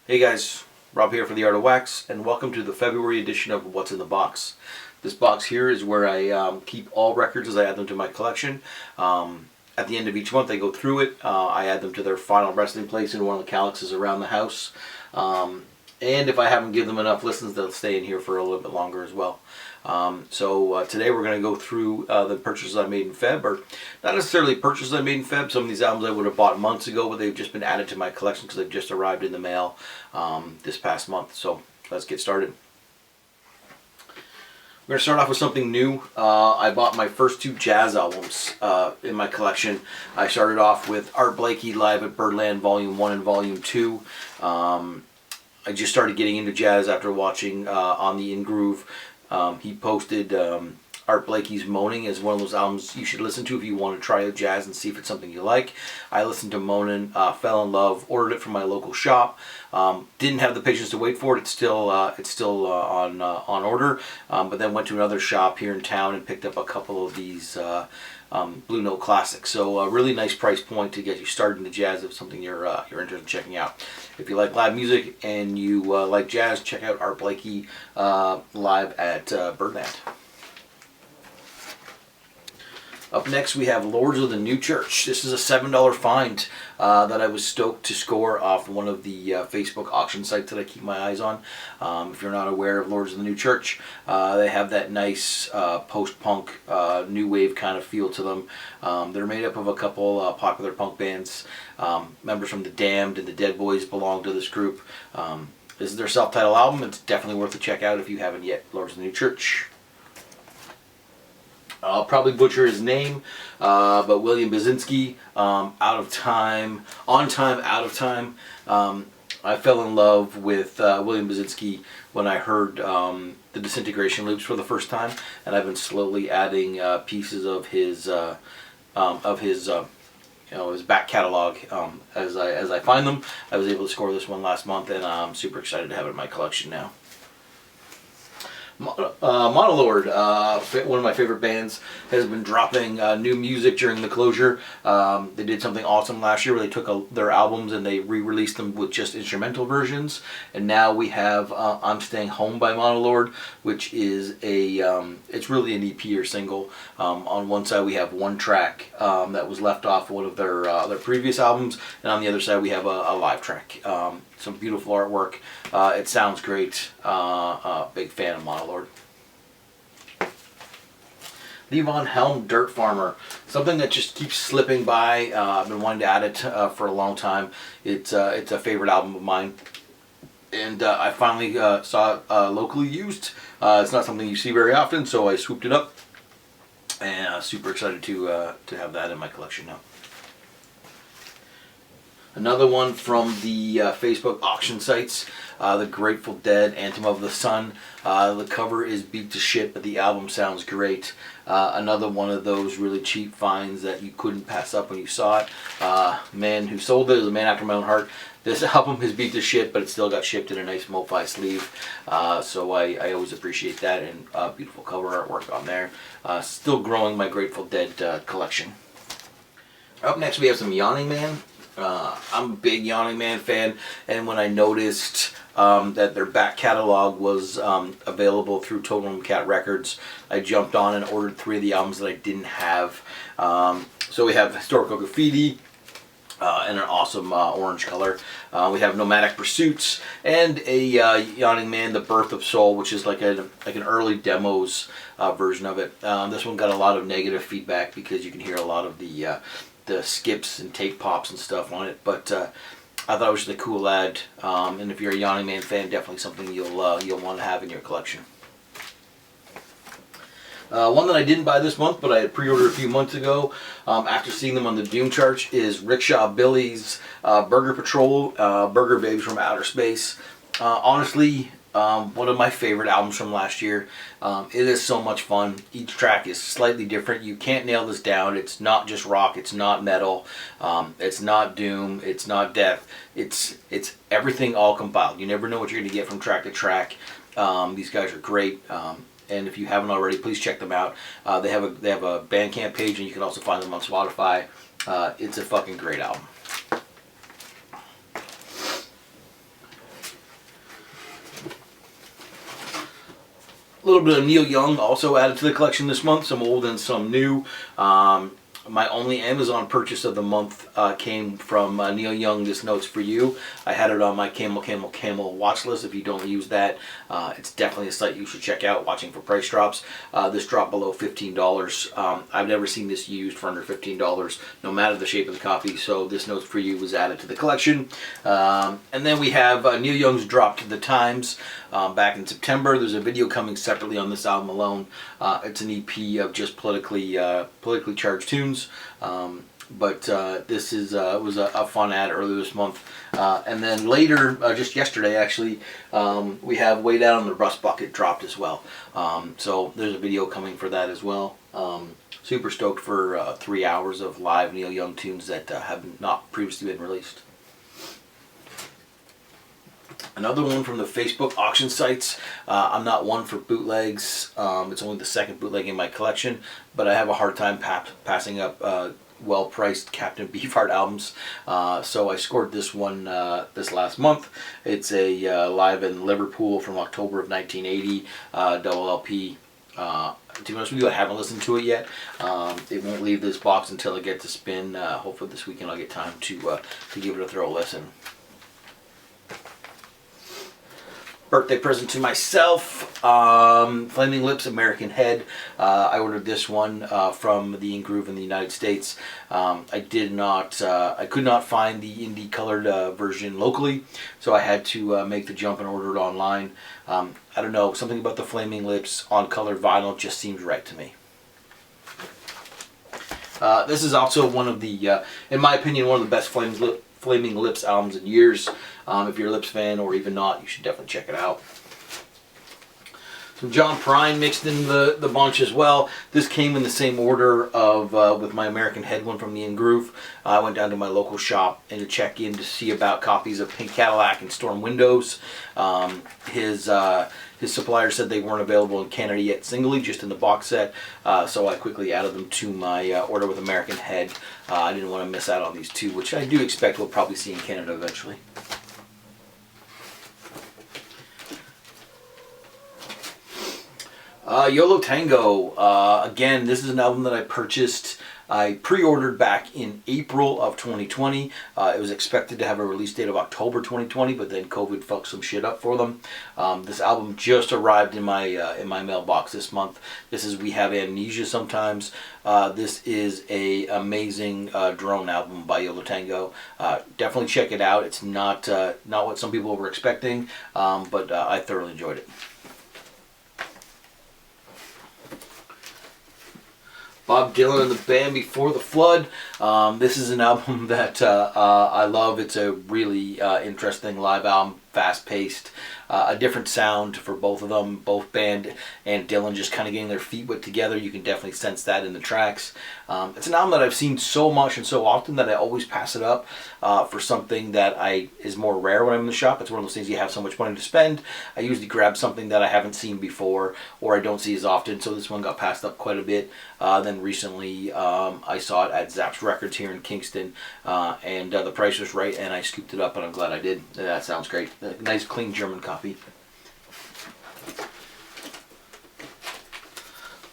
Hey guys, Rob here for The Art of Wax, and welcome to the February edition of What's in the Box. This box here is where I keep all records as I add them to my collection. At the end of each month I go through it, I add them to their final resting place in one of the calyxes around the house. And if I haven't given them enough listens, they'll stay in here for a little bit longer as well. Today we're going to go through the purchases I made in Feb, or not necessarily purchases I made in Feb. Some of these albums I would have bought months ago, but they've just been added to my collection because they've just arrived in the mail this past month. So let's get started. We're going to start off with something new. I bought my first two jazz albums in my collection. I started off with Art Blakey Live at Birdland Volume 1 and Volume 2. I just started getting into jazz after watching On the In Groove. He posted Art Blakey's Moaning as one of those albums you should listen to if you want to try out jazz and see if it's something you like. I listened to Moaning, fell in love, ordered it from my local shop. Didn't have the patience to wait for it. It's still on order. But then went to another shop here in town and picked up a couple of these Blue Note classics. So a really nice price point to get you started into jazz if it's something you're interested in checking out. If you like live music and you like jazz, check out Art Blakey live at Birdland. Up next we have Lords of the New Church. This is a $7 find that I was stoked to score off one of the Facebook auction sites that I keep my eyes on. If you're not aware of Lords of the New Church, they have that nice post-punk, new wave kind of feel to them. They're made up of a couple popular punk bands. Members from The Damned and the Dead Boys belong to this group. This is their self-titled album. It's definitely worth a check out if you haven't yet. Lords of the New Church. I'll probably butcher his name, but William Basinski, Out of Time, On Time, Out of Time. I fell in love with William Basinski when I heard the Disintegration loops for the first time, and I've been slowly adding pieces of his his back catalog as I find them. I was able to score this one last month, and I'm super excited to have it in my collection now. Monolord, one of my favorite bands, has been dropping new music during the closure. They did something awesome last year where they took their albums and they re-released them with just instrumental versions. And now we have I'm Staying Home by Monolord, which is it's really an EP or single. On one side we have one track that was left off one of their previous albums, and on the other side we have a live track. Some beautiful artwork. It sounds great. Big fan of Monolord. Levon Helm, Dirt Farmer. Something that just keeps slipping by. I've been wanting to add it for a long time. It's a favorite album of mine. And I finally saw it locally used. It's not something you see very often, so I swooped it up. And super excited to have that in my collection now. Another one from the Facebook auction sites, the Grateful Dead, Anthem of the Sun. The cover is beat to shit, but the album sounds great. Another one of those really cheap finds that you couldn't pass up when you saw it. Man who sold it is a man after my own heart. This album is beat to shit, but it still got shipped in a nice MoFi sleeve. So I always appreciate that, and beautiful cover artwork on there. Still growing my Grateful Dead collection. Up next we have some Yawning Man. I'm a big Yawning Man fan, and when I noticed that their back catalog was available through Totem Cat Records, I jumped on and ordered 3 of the albums that I didn't have. So we have Historical Graffiti in an awesome orange color. We have Nomadic Pursuits and a Yawning Man, The Birth of Soul, which is like an early demos version of it. This one got a lot of negative feedback because you can hear a lot of the skips and tape pops and stuff on it, but I thought it was just a cool ad, and if you're a Yawning Man fan, definitely something you'll want to have in your collection. One that I didn't buy this month, but I had pre-ordered a few months ago after seeing them on the Doom chart, is Rickshaw Billy's Burger Patrol, Burger Babes from Outer Space. Honestly, one of my favorite albums from last year. It is so much fun. Each track is slightly different. You can't nail this down. It's not just rock. It's not metal. It's not doom. It's not death. It's everything all compiled. You never know what you're going to get from track to track. These guys are great. And if you haven't already, please check them out. They have a BandCamp page, and you can also find them on Spotify. It's a fucking great album. A little bit of Neil Young also added to the collection this month, some old and some new. My only Amazon purchase of the month came from Neil Young, This Note's For You. I had it on my Camel watch list. If you don't use that, it's definitely a site you should check out, watching for price drops. This dropped below $15. I've never seen this used for under $15, no matter the shape of the copy, so This Note's For You was added to the collection. And then we have Neil Young's Drop to the Times back in September. There's a video coming separately on this album alone. It's an EP of just politically charged tunes. But this was a fun ad earlier this month. And then later, just yesterday actually, we have Way Down in the Rust Bucket dropped as well. So there's a video coming for that as well. Super stoked for 3 hours of live Neil Young tunes that have not previously been released. Another one from the Facebook auction sites. I'm not one for bootlegs. It's only the second bootleg in my collection, but I have a hard time passing up well-priced Captain Beefheart albums. So I scored this one this last month. It's a live in Liverpool from October of 1980, double LP. To be honest with you, I haven't listened to it yet. It won't leave this box until I get to spin. Hopefully this weekend I'll get time to give it a thorough listen. Birthday present to myself, Flaming Lips, American Head. I ordered this one from the Ingroove in the United States. I could not find the indie colored version locally, so I had to make the jump and order it online. I don't know, something about the Flaming Lips on colored vinyl just seems right to me. This is also one of the, in my opinion, one of the best Flaming Lips albums in years. If you're a Lips fan or even not, you should definitely check it out. Some John Prine mixed in the bunch as well. This came in the same order of with my American Head one from the Ingroove. I went down to my local shop and to check in to see about copies of Pink Cadillac and Storm Windows. His supplier said they weren't available in Canada yet singly, just in the box set, so I quickly added them to my order with American Head. I didn't want to miss out on these two, which I do expect we'll probably see in Canada eventually. YOLO Tango. Again, this is an album that I purchased. I pre-ordered back in April of 2020. It was expected to have a release date of October 2020, but then COVID fucked some shit up for them. This album just arrived in my mailbox this month. This is We Have Amnesia Sometimes. This is a amazing drone album by YOLO Tango. Definitely check it out. It's not what some people were expecting, but I thoroughly enjoyed it. Bob Dylan and the Band Before the Flood. This is an album that I love. It's a really interesting live album, fast-paced, a different sound for both of them. Both Band and Dylan just kind of getting their feet wet together. You can definitely sense that in the tracks. It's an album that I've seen so much and so often that I always pass it up for something that is more rare when I'm in the shop. It's one of those things you have so much money to spend. I usually grab something that I haven't seen before or I don't see as often, so this one got passed up quite a bit. Then recently I saw it at Zap Records here in Kingston, and the price was right and I scooped it up, and I'm glad I did. That sounds great. A nice clean German copy.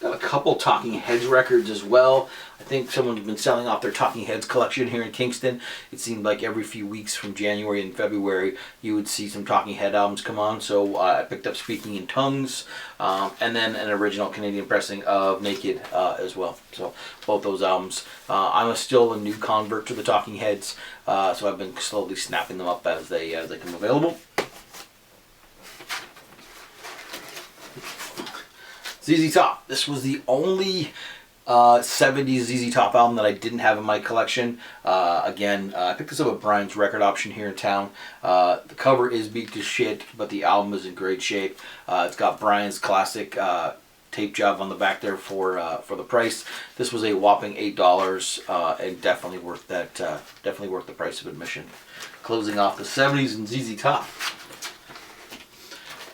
Got a couple Talking Heads records as well. I think someone's been selling off their Talking Heads collection here in Kingston. It seemed like every few weeks from January and February you would see some Talking Head albums come on, so I picked up Speaking in Tongues, and then an original Canadian pressing of Naked as well. So both those albums. I'm still a new convert to the Talking Heads, so I've been slowly snapping them up as they come available. ZZ Top. This was the only 70s ZZ Top album that I didn't have in my collection. Again, I picked this up at Brian's record option here in town. The cover is beat to shit, but the album is in great shape. It's got Brian's classic tape job on the back there for the price. This was a whopping $8, and definitely worth that. Definitely worth the price of admission. Closing off the 70s and ZZ Top.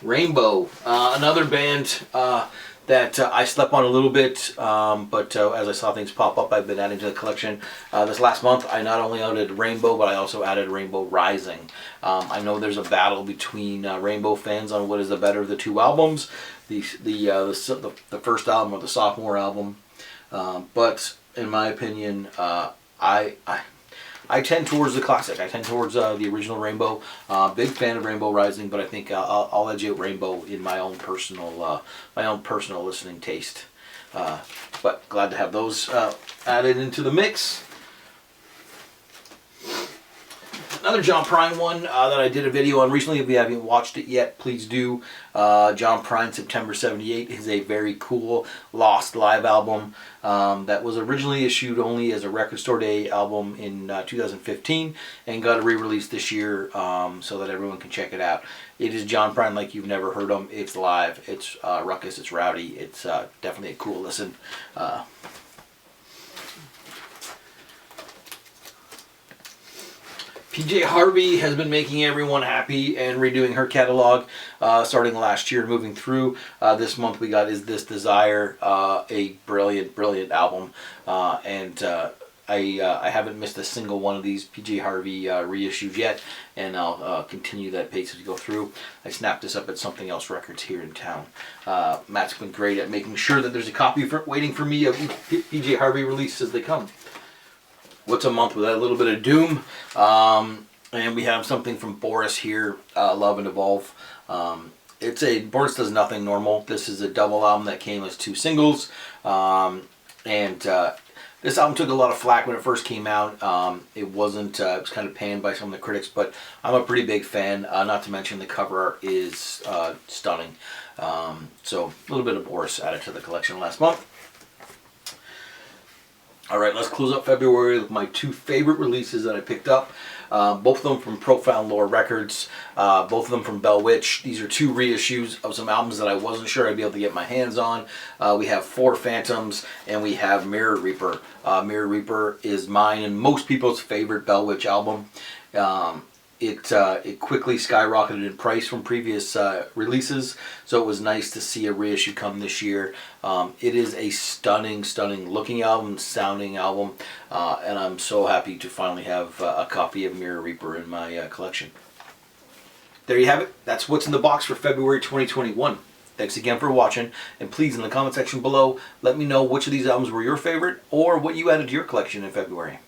Rainbow, another band that I slept on a little bit, but as I saw things pop up, I've been adding to the collection. This last month, I not only added Rainbow, but I also added Rainbow Rising. I know there's a battle between Rainbow fans on what is the better of the two albums, the first album or the sophomore album. But in my opinion, I tend towards the classic. I tend towards the original Rainbow. Big fan of Rainbow Rising, but I think I'll edge out Rainbow in my own personal listening taste. But glad to have those added into the mix. Another John Prine one that I did a video on recently. If you haven't watched it yet, please do. John Prine, September 78 is a very cool Lost live album that was originally issued only as a Record Store Day album in 2015 and got a re-release this year so that everyone can check it out. It is John Prine like you've never heard him. It's live. It's ruckus. It's rowdy. It's definitely a cool listen. PJ Harvey has been making everyone happy and redoing her catalog starting last year and moving through. This month we got Is This Desire, a brilliant album. And I haven't missed a single one of these PJ Harvey reissues yet, and I'll continue that pace as we go through. I snapped this up at Something Else Records here in town. Matt's been great at making sure that there's a copy waiting for me of PJ Harvey releases as they come. What's a month without a little bit of doom? And we have something from Boris here, Love and Evolve. Boris Does Nothing Normal. This is a double album that came as 2 singles. This album took a lot of flack when it first came out. It was kind of panned by some of the critics, but I'm a pretty big fan. Not to mention the cover art is stunning. So a little bit of Boris added to the collection last month. Alright, let's close up February with my 2 favorite releases that I picked up. Both of them from Profound Lore Records, both of them from Bell Witch. These are 2 reissues of some albums that I wasn't sure I'd be able to get my hands on. We have Four Phantoms and we have Mirror Reaper. Mirror Reaper is mine and most people's favorite Bell Witch album. It quickly skyrocketed in price from previous releases, so it was nice to see a reissue come this year. It is a stunning looking album, sounding album, and I'm so happy to finally have a copy of Mirror Reaper in my collection. There you have it. That's what's in the box for February 2021. Thanks again for watching, and please in the comment section below let me know which of these albums were your favorite or what you added to your collection in February.